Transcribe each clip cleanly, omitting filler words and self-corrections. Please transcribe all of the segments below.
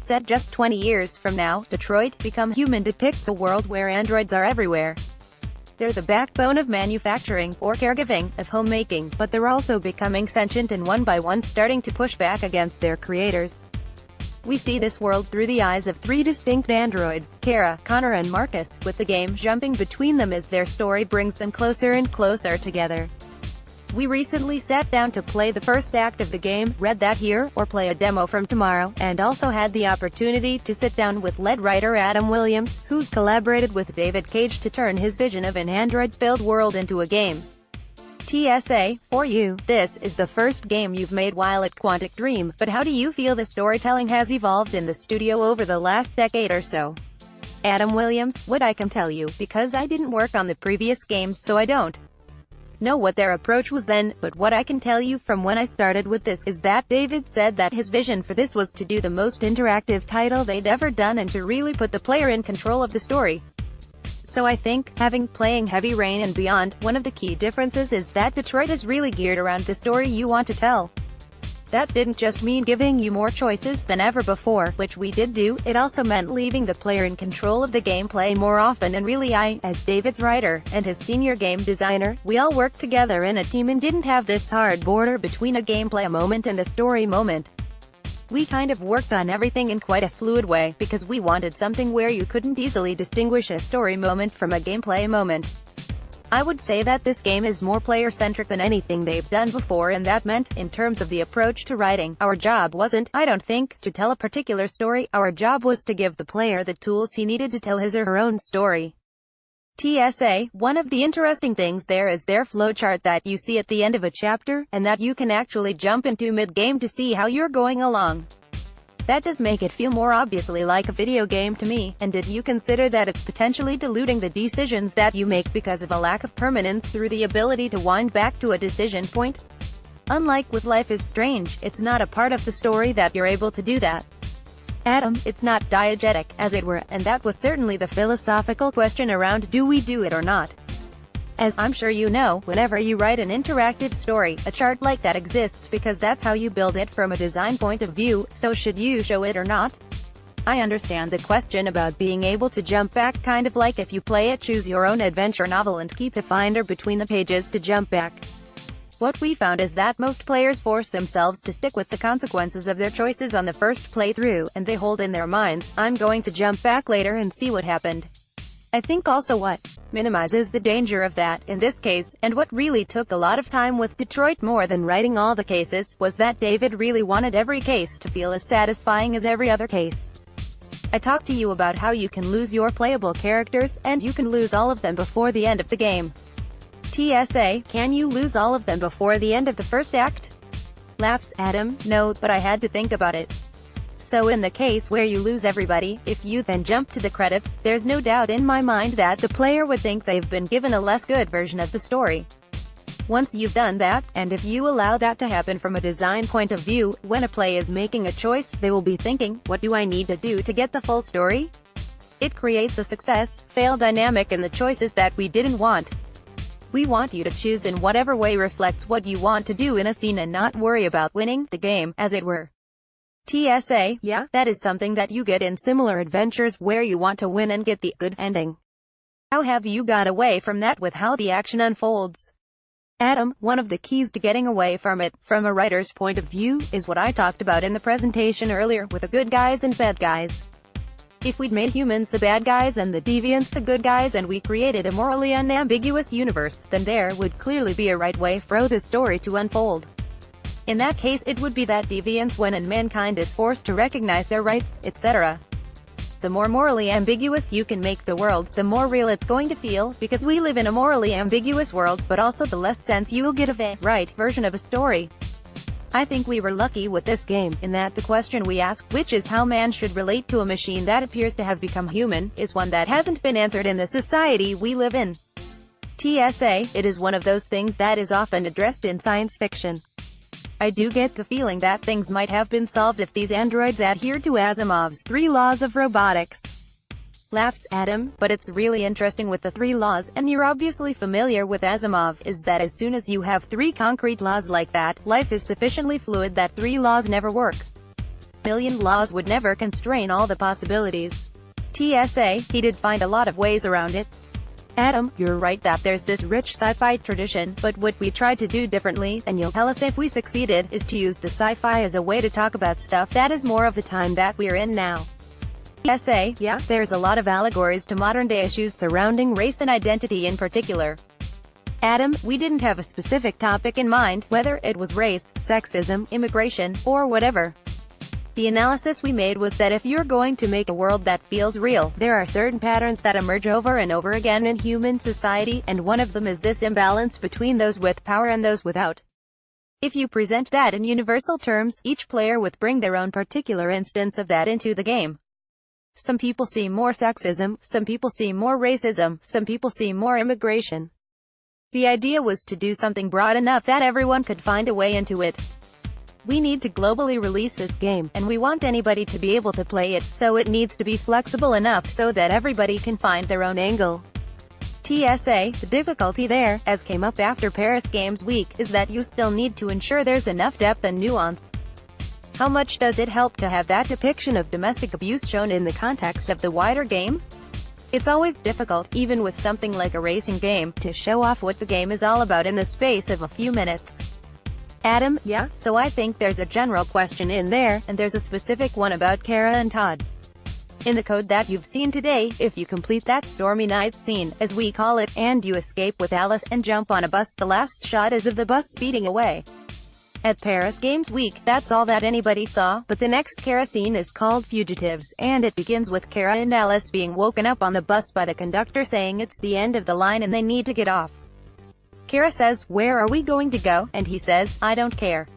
Set just 20 years from now, Detroit, Become Human depicts a world where androids are everywhere. They're the backbone of manufacturing, or caregiving, of homemaking, but they're also becoming sentient and one by one starting to push back against their creators. We see this world through the eyes of three distinct androids, Kara, Connor and Markus, with the game jumping between them as their story brings them closer and closer together. We recently sat down to play the first act of the game, read that here, or play a demo from tomorrow, and also had the opportunity to sit down with lead writer Adam Williams, who's collaborated with David Cage to turn his vision of an android-filled world into a game. TSA, for you, this is the first game you've made while at Quantic Dream, but how do you feel the storytelling has evolved in the studio over the last decade or so? Adam Williams, what I can tell you, because I didn't work on the previous games so I don't know what their approach was then, but what I can tell you from when I started with this is that David said that his vision for this was to do the most interactive title they'd ever done and to really put the player in control of the story. So I think, playing Heavy Rain and Beyond, one of the key differences is that Detroit is really geared around the story you want to tell. That didn't just mean giving you more choices than ever before, which we did do, it also meant leaving the player in control of the gameplay more often, and really as David's writer, and his senior game designer, we all worked together in a team and didn't have this hard border between a gameplay moment and a story moment. We kind of worked on everything in quite a fluid way, because we wanted something where you couldn't easily distinguish a story moment from a gameplay moment. I would say that this game is more player-centric than anything they've done before, and that meant, in terms of the approach to writing, our job wasn't, I don't think, to tell a particular story, our job was to give the player the tools he needed to tell his or her own story. TSA, one of the interesting things there is their flowchart that you see at the end of a chapter, and that you can actually jump into mid-game to see how you're going along. That does make it feel more obviously like a video game to me, and did you consider that it's potentially diluting the decisions that you make because of a lack of permanence through the ability to wind back to a decision point? Unlike with Life is Strange, it's not a part of the story that you're able to do that. Adam, it's not diegetic, as it were, and that was certainly the philosophical question around do we do it or not. As I'm sure you know, whenever you write an interactive story, a chart like that exists because that's how you build it from a design point of view, so should you show it or not? I understand the question about being able to jump back, kind of like if you play a choose-your-own-adventure novel and keep a finder between the pages to jump back. What we found is that most players force themselves to stick with the consequences of their choices on the first playthrough, and they hold in their minds, I'm going to jump back later and see what happened. I think also what minimizes the danger of that, in this case, and what really took a lot of time with Detroit more than writing all the cases, was that David really wanted every case to feel as satisfying as every other case. I talked to you about how you can lose your playable characters, and you can lose all of them before the end of the game. TSA, can you lose all of them before the end of the first act? Laughs, Adam, no, but I had to think about it. So in the case where you lose everybody, if you then jump to the credits, there's no doubt in my mind that the player would think they've been given a less good version of the story. Once you've done that, and if you allow that to happen from a design point of view, when a play is making a choice, they will be thinking, what do I need to do to get the full story? It creates a success-fail dynamic in the choices that we didn't want. We want you to choose in whatever way reflects what you want to do in a scene and not worry about winning the game, as it were. TSA, yeah, that is something that you get in similar adventures where you want to win and get the good ending. How have you got away from that with how the action unfolds? Adam, one of the keys to getting away from it, from a writer's point of view, is what I talked about in the presentation earlier, with the good guys and bad guys. If we'd made humans the bad guys and the deviants the good guys and we created a morally unambiguous universe, then there would clearly be a right way for the story to unfold. In that case, it would be that deviance when and mankind is forced to recognize their rights, etc. The more morally ambiguous you can make the world, the more real it's going to feel, because we live in a morally ambiguous world, but also the less sense you will get of a right version of a story. I think we were lucky with this game, in that the question we ask, which is how man should relate to a machine that appears to have become human, is one that hasn't been answered in the society we live in. TSA, it is one of those things that is often addressed in science fiction. I do get the feeling that things might have been solved if these androids adhered to Asimov's 3 laws of robotics. Laughs, Adam, but it's really interesting with the 3 laws, and you're obviously familiar with Asimov, is that as soon as you have 3 concrete laws like that, life is sufficiently fluid that 3 laws never work. million laws would never constrain all the possibilities. TSA, he did find a lot of ways around it. Adam, you're right that there's this rich sci-fi tradition, but what we tried to do differently, and you'll tell us if we succeeded, is to use the sci-fi as a way to talk about stuff that is more of the time that we're in now. TSA, yeah, there's a lot of allegories to modern-day issues surrounding race and identity in particular. Adam, we didn't have a specific topic in mind, whether it was race, sexism, immigration, or whatever. The analysis we made was that if you're going to make a world that feels real, there are certain patterns that emerge over and over again in human society, and one of them is this imbalance between those with power and those without. If you present that in universal terms, each player would bring their own particular instance of that into the game. Some people see more sexism, some people see more racism, some people see more immigration. The idea was to do something broad enough that everyone could find a way into it. We need to globally release this game, and we want anybody to be able to play it, so it needs to be flexible enough so that everybody can find their own angle. TSA, the difficulty there, as came up after Paris Games Week, is that you still need to ensure there's enough depth and nuance. How much does it help to have that depiction of domestic abuse shown in the context of the wider game? It's always difficult, even with something like a racing game, to show off what the game is all about in the space of a few minutes. Adam, yeah, so I think there's a general question in there, and there's a specific one about Kara and Todd. In the code that you've seen today, if you complete that stormy night scene, as we call it, and you escape with Alice and jump on a bus, the last shot is of the bus speeding away. At Paris Games Week, that's all that anybody saw, but the next Kara scene is called Fugitives, and it begins with Kara and Alice being woken up on the bus by the conductor saying it's the end of the line and they need to get off. Kara says, "Where are we going to go?" And he says, "I don't care.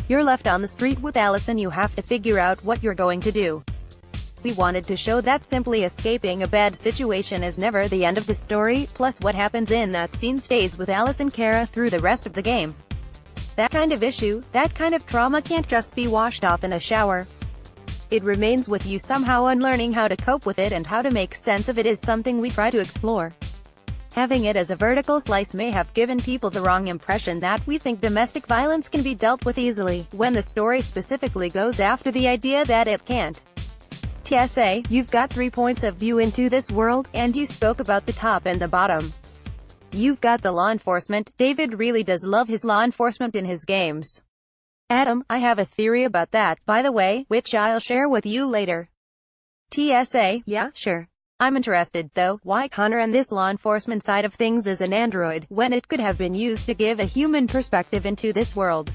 You're left on the street with Alice and you have to figure out what you're going to do." We wanted to show that simply escaping a bad situation is never the end of the story, plus what happens in that scene stays with Alice and Kara through the rest of the game. That kind of issue, that kind of trauma can't just be washed off in a shower. It remains with you somehow, and learning how to cope with it and how to make sense of it is something we try to explore. Having it as a vertical slice may have given people the wrong impression that we think domestic violence can be dealt with easily, when the story specifically goes after the idea that it can't. TSA, you've got 3 points of view into this world, and you spoke about the top and the bottom. You've got the law enforcement. David really does love his law enforcement in his games. Adam, I have a theory about that, by the way, which I'll share with you later. TSA, yeah, sure. I'm interested, though, why Connor and this law enforcement side of things is an android, when it could have been used to give a human perspective into this world.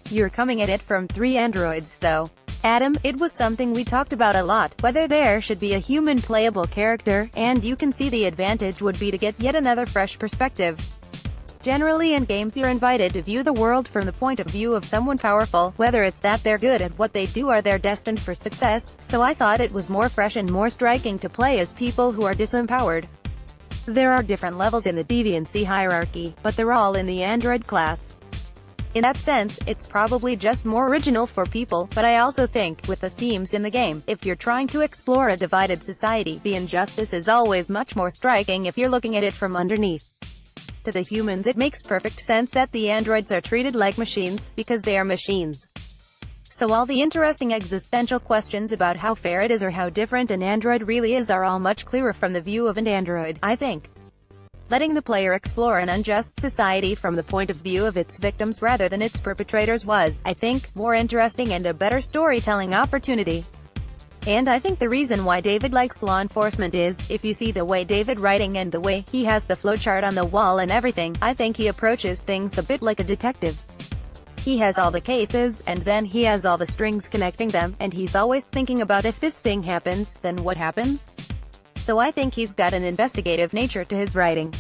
You're coming at it from 3 androids, though. Adam, it was something we talked about a lot, whether there should be a human playable character, and you can see the advantage would be to get yet another fresh perspective. Generally in games you're invited to view the world from the point of view of someone powerful, whether it's that they're good at what they do or they're destined for success, so I thought it was more fresh and more striking to play as people who are disempowered. There are different levels in the deviancy hierarchy, but they're all in the android class. In that sense, it's probably just more original for people, but I also think, with the themes in the game, if you're trying to explore a divided society, the injustice is always much more striking if you're looking at it from underneath. To the humans it makes perfect sense that the androids are treated like machines, because they are machines. So all the interesting existential questions about how fair it is or how different an android really is are all much clearer from the view of an android, I think. Letting the player explore an unjust society from the point of view of its victims rather than its perpetrators was, I think, more interesting and a better storytelling opportunity. And I think the reason why David likes law enforcement is, if you see the way David writing and the way he has the flowchart on the wall and everything, I think he approaches things a bit like a detective. He has all the cases, and then he has all the strings connecting them, and he's always thinking about if this thing happens, then what happens? So I think he's got an investigative nature to his writing.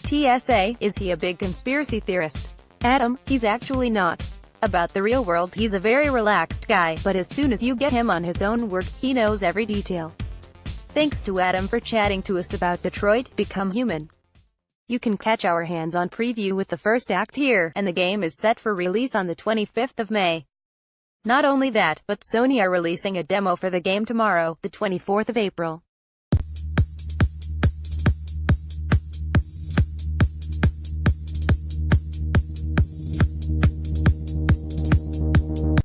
TSA, is he a big conspiracy theorist? Adam, he's actually not. About the real world he's a very relaxed guy, but as soon as you get him on his own work, he knows every detail. Thanks to Adam for chatting to us about Detroit, Become Human. You can catch our hands-on preview with the first act here, and the game is set for release on the 25th of May. Not only that, but Sony are releasing a demo for the game tomorrow, the 24th of April.